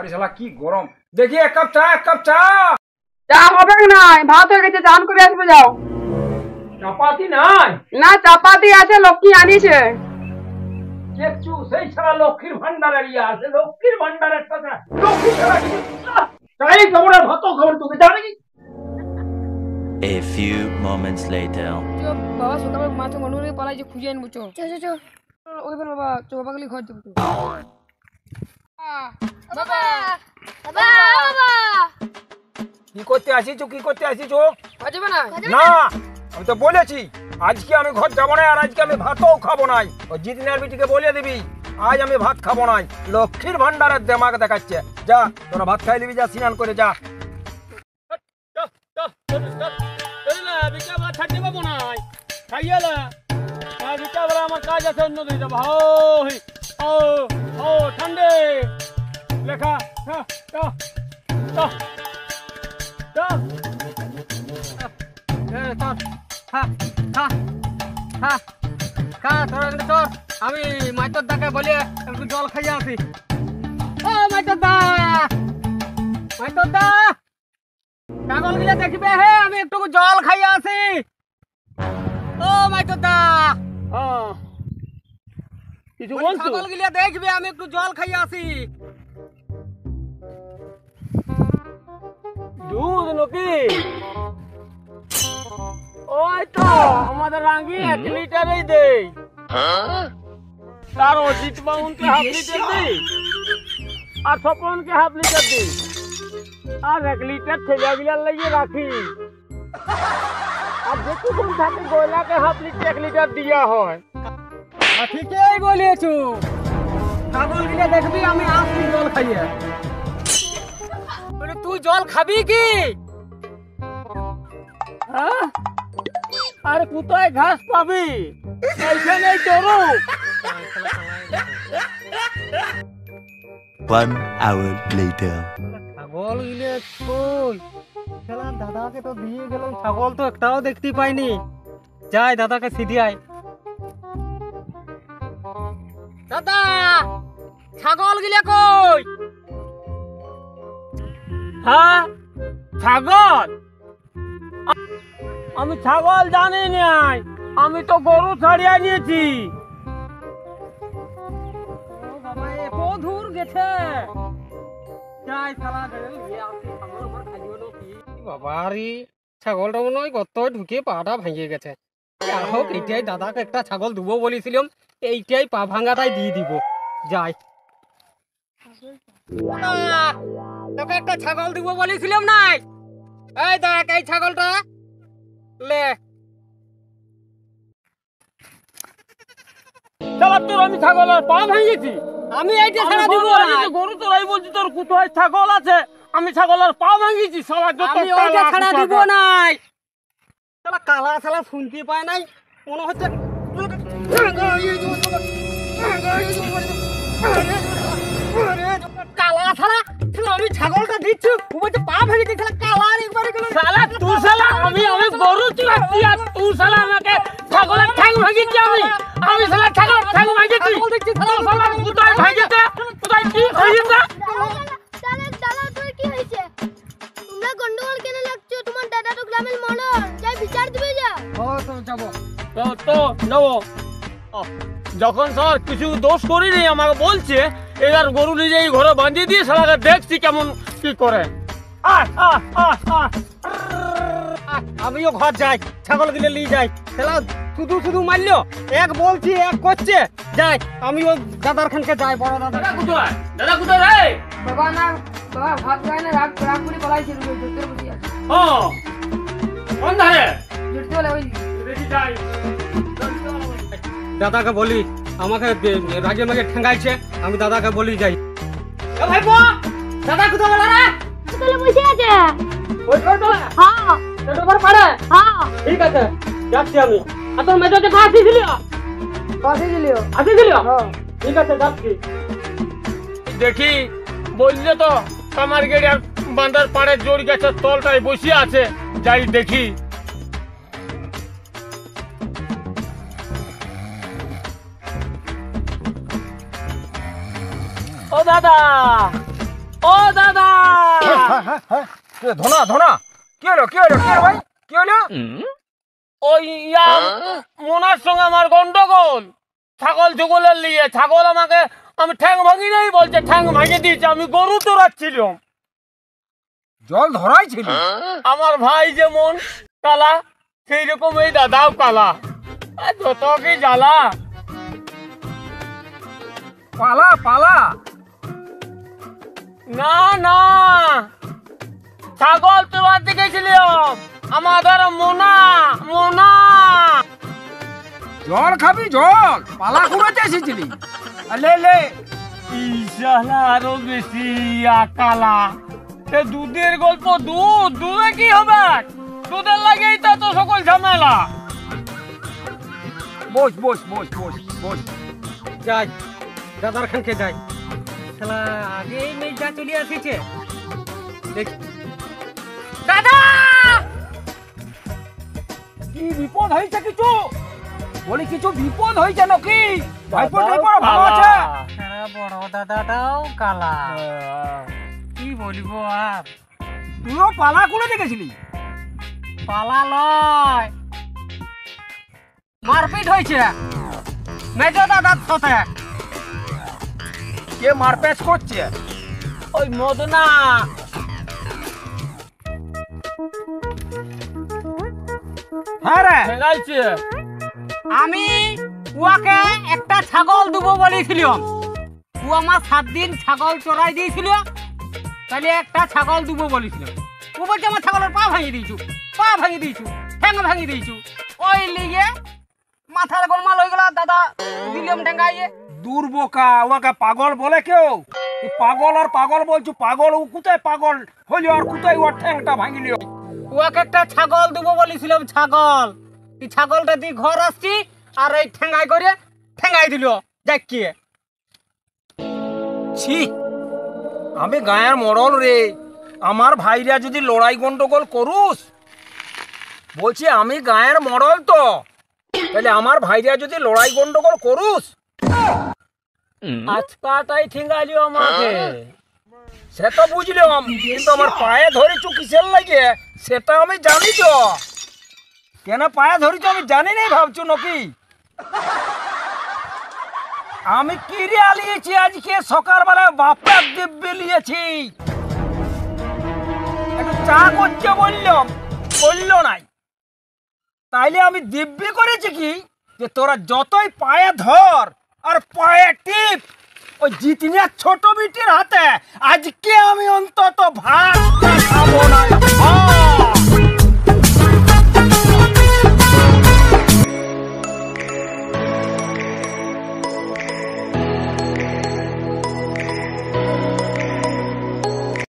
আরে শালা কি গরম, দেখি এক কাপ চা, এক কাপ চা। চা হবে না, ভাত হয়ে গেছে, চান করে আসবে যাও। চাপাতি নাই? না চাপাতি আছে, লক্ষ্মী আনিছে। দেখছু সেই ছাড়া লক্ষ্মীর ভান্ডারের ইয়ে আছে, লক্ষ্মীর ভান্ডারের টাকা লক্ষ্মী ছাড়া কি চাই খবর আর ভাতও খবর তোকে জানে কি? A few moments later. বাবা সকালে মাছ মন্ডলে পালাই যে খুঁজে আনবো। চো চো চো ওই বাবা, চো বাবা গলি ঘর দেবো। বাবা বাবা বাবা কি করতে আসিছো, কি করতে আসিছো? বাজবে না না আমি তো বলেছি আজকে আমি ঘর যাবো না, আর আজকে আমি ভাতও খাবো নাই। ওই জিতনের বিটিকে বলে দিবি আজ আমি ভাত খাবো নাই। লক্ষ্মীর ভান্ডারের দেমাগ দেখাচ্ছে। যা তোরা ভাত খাই নিবি, যা স্নান করে যা। আমার কাজ আছে অন্য দিকে যাবো। ঠান্ডে লেখা আমি মাইতর দাকে বলে একটু জল খাইয়ে আসি। ও মাইতর দা, মাইতর দা ছাগল গিলা দেখবে হে, আমি একটু জল খাইয়ে আসি। ও মাইতর দা, কিছু বলছো? ছাগল গিলা দেখবে, আমি একটু জল খাইয়ে আসি। দুধ নাকি? ওই তো আমাদের রাঙ্গি 1 লিটারই দেই, তার অজিত বাউনকে হাফ লিটার দিই, আর স্বপনকে হাফ লিটার দিই, আর 1 লিটার ছেলে গিলার লাগিয়ে রাখি। আর যেটুকুন থাকে গয়লাকে হাফ লিটার 1 লিটার দিয়া হয়। ঠিকই বলেছো, ছাগল গিলা দেখবি আমি আসি জল খাইয়ে। তুই জল খাবি কি? আরে কোথায় ঘাস পাবি, এইখানেই তোরু। 1 hour later. ছাগল গিলে কই? খেলার দাদাকে তো দিয়ে গেলাম, ছাগল তো একটাও দেখতে পাইনি। যাই দাদাকে সিধিয়াই। দাদা ছাগল গিলে কই? হ্যাঁ ছাগল? আমি ছাগল জানি নাই, আমি তো গরু ছাড়িয়ে নিয়েছি। দূর গেছে। বাবারি ছাগলটা মনে হয় কত ঢুকে পাটা ভেঙে গেছে। হোক এইটাই দাদাকে একটা ছাগল দেবো বলেছিলাম, এইটাই পা ভাঙাটাই দিয়ে দিব। যাই তোকে একটা ছাগল দিব বলেছিলাম নাই? এই দেখ এই ছাগলটা লে। তোর আমি ছাগলের পা ভেঙেছি? আমি এইটা ছাড়া দিব না। গরু তোরাই বলছি, তোর কোথায় ছাগল আছে? আমি ছাগলের পা ভেঙেছি। আমি ওইটা ছাড়া দিব নাই। শালা কালা শালা শুনতে পায় নাই, মনে হচ্ছে কালা শালা। আমি ছাগলটা দিচ্ছি, পা ভেঙে দিচ্ছে কালা। একবারে শালা তুই শালা, আমি গরু চড়াচ্ছি আর তুই শালা আমাকে ছাগলের ঠ্যাং ভেঙেছি। আমি শালা ছাগলের ঠ্যাং ভেঙেছি। শালা কোথায় ভেঙেছে, কোথায় কি হয়েছে? তোর কি হয়েছে? তোমরা গন্ডগোল কেন লাগছো? তোমার দাদা তো গ্রামের মনর, যাই বিচার দিবে যা। তো যাবো তো যাবো। যখন স্যার কিছু দোষ করিনি আমাকে বলছে, এবার গরু নিজে এই ঘরে বাঁধিয়ে দিয়ে শালাকে দেখছি কেমন কি করে। আমিও ঘর যাই, ছাগল গিলে নিয়ে যাই। শালা শুধু শুধু মারলো, এক বলছি এক করছে। যাই আমিও দাদার খানকে যাই, বড় দাদা। কোথায় দাদা, কোথায় রে? বাবা না বাবা ভাত খায় না, রাগ রাগ করে পালাইছে। জুতোর বসে আছে। ও কোন ধারে? জুতো বলে ওই দেখি যাই। দাদাকে বলি আমাকে রাগে মাগে ঠেঙ্গাইছে, আমি দাদাকে বলি যাই। এ ভাইপো দাদা কোথায় গেল রে? তোলে বসে আছে। ওই ঘর তো? হ্যাঁ ছোট ঘর পাড়ে? হ্যাঁ ঠিক আছে যাচ্ছি আমি। আর তোর মেজোকে ফাঁসি দিলিও? ফাঁসি দিলিও? ফাঁসি দিলিও? হ্যাঁ ঠিক আছে যাচ্ছি। দেখি বললে তো কামার গেড়ে বান্দার পাড়ে জোর গেছে, তলটায় বসে আছে। যাই দেখি। ও দাদা, ও দাদা ধনা ধনা কি হলো কি হলো কি হলো ভাই কি হলো? ওই মোনার সঙ্গে আমার গন্ডগোল ছাগল ছুগলের লিয়ে। ছাগল আমাকে আমি ঠ্যাং ভাঙি নেই বলছে, ঠ্যাং ভাঙিয়ে দিয়েছে। আমি গরু চড়াচ্ছিলাম। জল ধরাই ছিল? আমার ভাই যেমন কালা সেই রকম এই দাদাও কালা। যত কি জ্বালা। পালা পালা? না না, ছাগল চড়াতে গেছিলাম। আমাদের মোনা মোনা। জল খাবি জল? পালা কুড়াতে এসেছিলি? লে লে ইশালা আরো বেশি কালা। দুধের গল্প, দুধে কি হবে? দুধের লাগেই তো সকল ঝামেলা। বস বস বস বস বস। যাই দাদার খানকে যাই। শালা আগেই মেয়েটা চলে আসিছে। দেখ দাদা, কি বিপদ হয়েছে কিছু? বলি কিছু বিপদ হয়েছে নাকি? ভাইপো টাইপো ভালো আছে? বড় দাদাটাও কালা। কি বলবো আর। তুইও পালা কুড়াতে গেছিলি? পালা লয়, মারপিট হয়েছে মেজো দাদার সাথে। কে মারপ্যাচ করছে? ওই মদনা। হ্যাঁ রে ভেঙাইছে। আমি উয়াকে একটা ছাগল দেবো বলেছিলাম। ও আমার 7 দিন ছাগল চড়াই দিয়েছিল, তাহলে একটা ছাগল দেবো বলেছিলাম। ও বলছে আমার ছাগলের পা ভাঙিয়ে দিয়েছু, পা ভাঙিয়ে দিয়েছু, ঠ্যাং ভাঙিয়ে দিয়েছু। ওই লিগে মাথার গোলমাল হয়ে গেল। দাদা দিলাম ঠেঙ্গাইয়ে। দুর্বোকা, ওকে পাগল বলে কেউ? এই পাগল আর পাগল বলছো, পাগল ও কোথায় পাগল হইলো আর কোথায় ওর ঠ্যাংটা ভাঙিল? ওকে একটা ছাগল দেবো বলেছিলাম। ছাগল, এই ছাগলটা দিয়ে ঘর আসছি আর এই ঠেঙ্গাই করে ঠেঙ্গাই দিল। যাক কি ছি, আমি গায়ের মরল রে। আমার ভাইরা যদি লড়াই গন্ডগোল করুস, বলছি আমি গায়ের মরল তো, তাহলে আমার ভাইরা যদি লড়াই গন্ডগোল করুস, আজকাটাই ঠেঙ্গাইলি আমাকে। সে তো বুঝলাম, কিন্তু আমার পায়ে ধরেছু কিসের লাগে সেটা আমি জানি তো। কেন পায়ে ধরেছ আমি জানি নাই ভাবছো নাকি? আমি কিরে আলিয়েছি আজকে সকালবেলায় বাপের দিব্যি লিয়েছি। একটু চা করছে বললাম, বললো নাই। তাইলে আমি দিব্যি করেছি কি যে তোরা যতই পায়ে ধর আর পায়ে টিপ, ওই জিতনিয়া ছোট বিটির হাতে আজকে আমি অন্তত ভাত